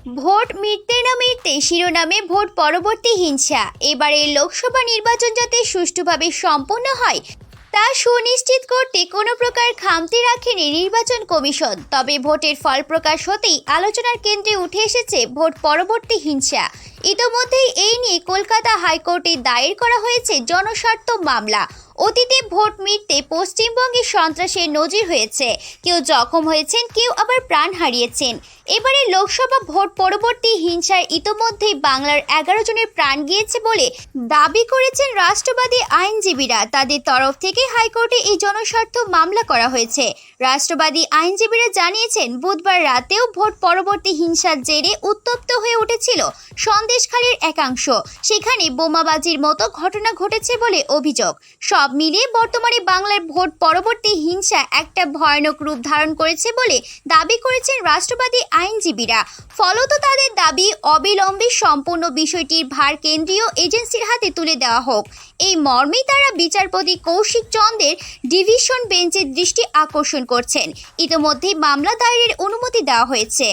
Vote মিটতে না মিটতে শিরোনামে vote পরবর্তী হিংসা। এবারের লোকসভা নির্বাচন যাতে সুষ্ঠুভাবে সম্পন্ন হয় তা সুনিশ্চিত করতে কোনো প্রকার খামতি রাখেনি নির্বাচন কমিশন। তবে ভোটের ফল প্রকাশ হতেই আলোচনার কেন্দ্রে উঠে এসেছে ভোট পরবর্তী হিংসা। ইতোমধ্যেই এই নিয়ে কলকাতা হাইকোর্টে দায়ের করা হয়েছে জনস্বার্থ মামলা। অতীতে ভোট মিটতে পশ্চিমবঙ্গে সন্ত্রাসের নজির হয়েছে, কেউ জখম হয়েছেন, কেউ আবার প্রাণ হারিয়েছেন। এবারে লোকসভা ভোট পরবর্তী হিংসায় ইতোমধ্যেই বাংলার 11 জনের প্রাণ গিয়েছে বলে দাবি করেছেন রাষ্ট্রবাদী আইনজীবীরা। তাদের তরফ থেকে হাইকোর্টে এই জনস্বার্থ মামলা করা হয়েছে। রাষ্ট্রবাদী আইনজীবীরা জানিয়েছেন, বুধবার রাতেও ভোট পরবর্তী হিংসার জেরে উত্তপ্ত হয়ে উঠেছিল সন্দেশখালীর একাংশ। সেখানে বোমাবাজির মতো ঘটনা ঘটেছে বলে অভিযোগ। সব মিলিয়ে বর্তমানে বাংলার ভোট পরবর্তী হিংসা একটা ভয়ানক রূপ ধারণ করেছে বলে দাবি করেছেন রাষ্ট্রবাদী আইনজীবীরা। ফলত তাদের দাবি, অবিলম্বে সম্পূর্ণ বিষয়টির ভার কেন্দ্রীয় এজেন্সির হাতে তুলে দেওয়া হোক। এই মর্মেই তারা বিচারপতি কৌশিক চন্দ্রের ডিভিশন বেঞ্চের দৃষ্টি আকর্ষণ করছেন। ইতিমধ্যেই মামলা দায়েরের অনুমতি দেওয়া হয়েছে।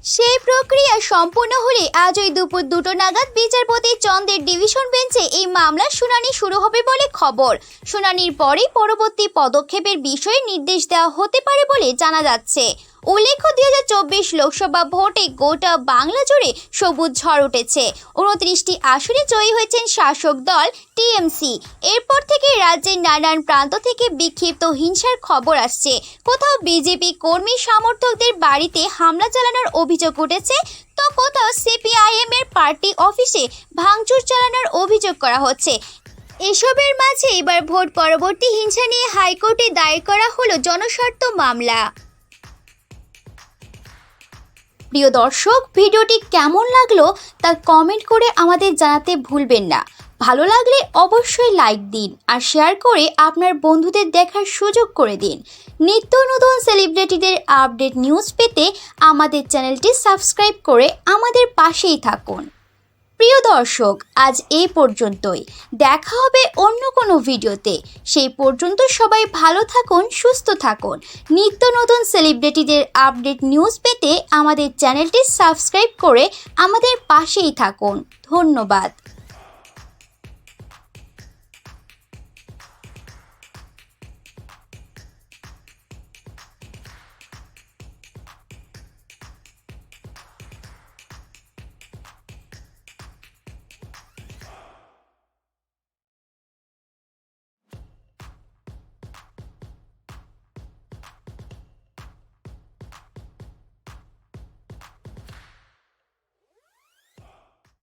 সেই প্রক্রিয়া সম্পূর্ণ হলে আজই দুপুর 2টো নাগাদ বিচারপতি চন্দ্রের ডিভিশন বেঞ্চে এই মামলার শুনানি শুরু হবে বলে খবর। শুনানির পরেই পরবর্তী পদক্ষেপের বিষয়ে নির্দেশ দেওয়া হতে পারে বলে জানা যাচ্ছে। উল্লেখ্য, 2024 লোকসভা ভোটে গোটা বাংলা জুড়ে সবুজ ঝড় উঠেছে। 29টি আসনে জয়ী হয়েছেন শাসক দল টিএমসি। এরপর থেকে রাজ্যের নানান প্রান্ত থেকে বিক্ষিপ্ত হিংসার খবর আসছে। কোথাও বিজেপি কর্মী সমর্থকদের বাড়িতে হামলা চালানোর অভিযোগ উঠেছে, তো কোথাও সিপিআইএম এর পার্টি অফিসে ভাঙচুর চালানোর অভিযোগ করা হচ্ছে। এসবের মাঝে এবার ভোট পরবর্তী হিংসা নিয়ে হাইকোর্টে দায়ের করা হলো জনস্বার্থ মামলা। প্রিয় দর্শক, ভিডিওটি কেমন লাগলো তা কমেন্ট করে আমাদের জানাতে ভুলবেন না। ভালো লাগলে অবশ্যই লাইক দিন আর শেয়ার করে আপনার বন্ধুদের দেখার সুযোগ করে দিন। নিত্য নতুন সেলিব্রিটিদের আপডেট নিউজ পেতে আমাদের চ্যানেলটি সাবস্ক্রাইব করে আমাদের পাশেই থাকুন। প্রিয় দর্শক, আজ এই পর্যন্তই। দেখা হবে অন্য কোনো ভিডিওতে। সেই পর্যন্ত সবাই ভালো থাকুন, সুস্থ থাকুন। নিত্য নতুন সেলিব্রিটিদের আপডেট নিউজ পেতে আমাদের চ্যানেলটি সাবস্ক্রাইব করে আমাদের পাশেই থাকুন। ধন্যবাদ।